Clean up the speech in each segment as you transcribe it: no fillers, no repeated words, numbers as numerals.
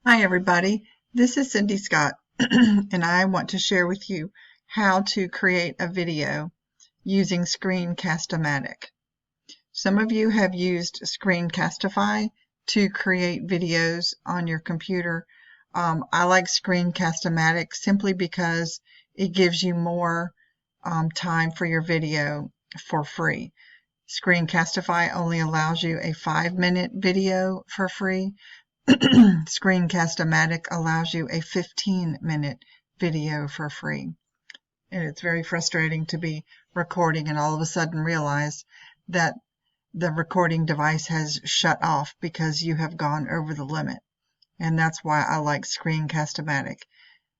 Hi everybody, this is Cindy Scott and I want to share with you how to create a video using Screencast-O-Matic. Some of you have used Screencastify to create videos on your computer. I like Screencast-O-Matic simply because it gives you more time for your video for free. Screencastify only allows you a 5-minute video for free. Screencast-O-Matic allows you a 15-minute video for free. And it's very frustrating to be recording and all of a sudden realize that the recording device has shut off because you have gone over the limit. And that's why I like Screencast-O-Matic.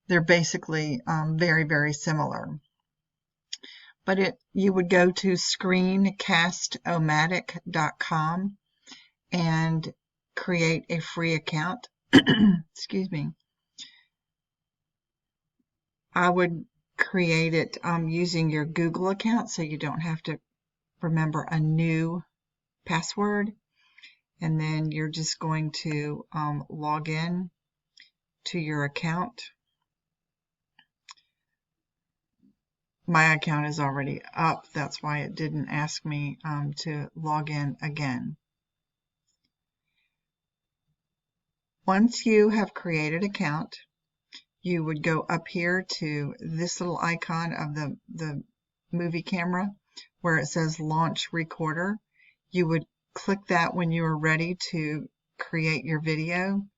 They're basically very, very similar. But you would go to Screencast-O-Matic.com and create a free account. Excuse me. I would create it using your Google account so you don't have to remember a new password. And then you're just going to log in to your account. My account is already up. That's why it didn't ask me to log in again. Once you have created an account, you would go up here to this little icon of the movie camera where it says Launch Recorder. You would click that when you are ready to create your video,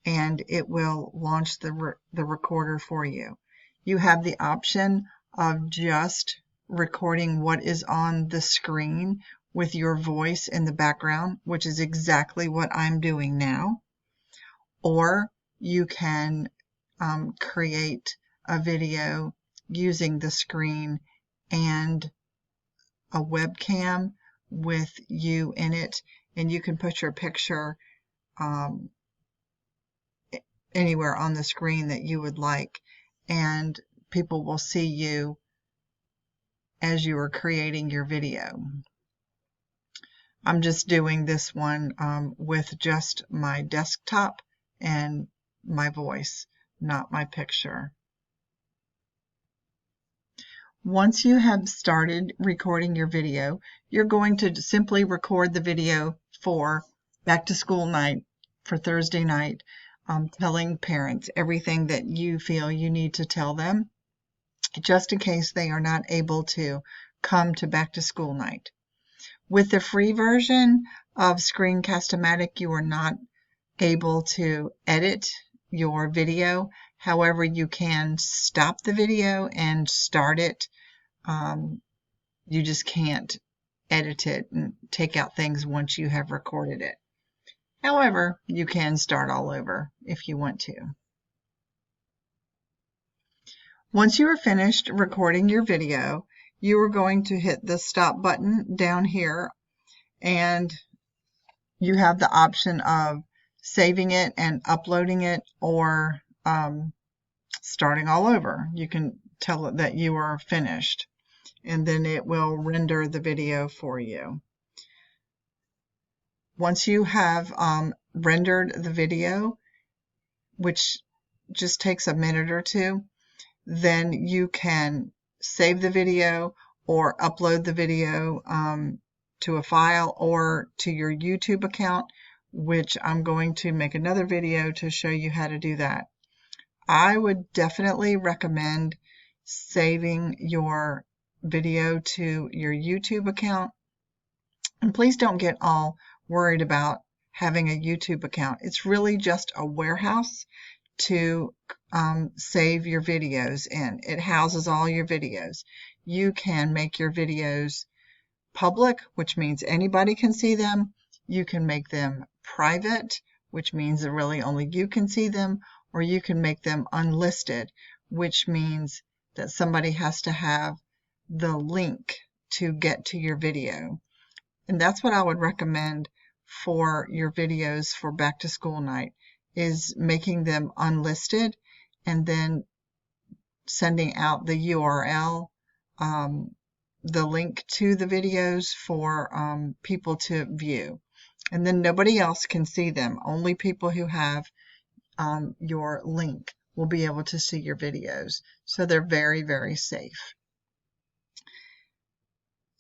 and it will launch the recorder for you. You have the option of just recording what is on the screen with your voice in the background, which is exactly what I'm doing now. Or you can create a video using the screen and a webcam with you in it, and you can put your picture anywhere on the screen that you would like, and people will see you as you are creating your video. I'm just doing this one with just my desktop and my voice, not my picture. Once you have started recording your video, you're going to simply record the video for back to school night, for Thursday night, telling parents everything that you feel you need to tell them, just in case they are not able to come to back to school night. With the free version of Screencast-O-Matic, you are not able to edit your video. However, you can stop the video and start it. You just can't edit it and take out things once you have recorded it. However, you can start all over if you want to. Once you are finished recording your video, you are going to hit the stop button down here, and you have the option of saving it and uploading it, or starting all over. You can tell it that you are finished, and then it will render the video for you. Once you have rendered the video, which just takes a minute or two, then you can save the video or upload the video to a file or to your YouTube account, which I'm going to make another video to show you how to do that. I would definitely recommend saving your video to your YouTube account. And please don't get all worried about having a YouTube account. It's really just a warehouse to save your videos in. It houses all your videos. You can make your videos public, which means anybody can see them. You can make them private, which means that really only you can see them, or you can make them unlisted, which means that somebody has to have the link to get to your video. And that's what I would recommend for your videos for back to school night, is making them unlisted and then sending out the URL, the link to the videos for people to view. And then nobody else can see them. Only people who have your link will be able to see your videos. So they're very, very safe.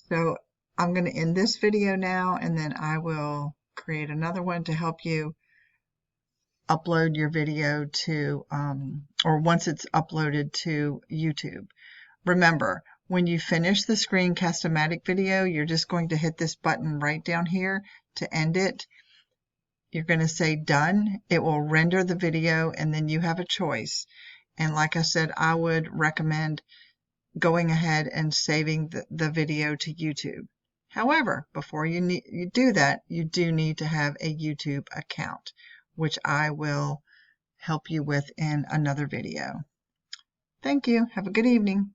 So I'm going to end this video now, and then I will create another one to help you upload your video to, or once it's uploaded to YouTube. Remember, when you finish the Screencast-O-Matic video, you're just going to hit this button right down here to end it. You're going to say done. It will render the video, and then you have a choice. And like I said, I would recommend going ahead and saving the video to YouTube. However, before you do that, you do need to have a YouTube account, which I will help you with in another video. Thank you. Have a good evening.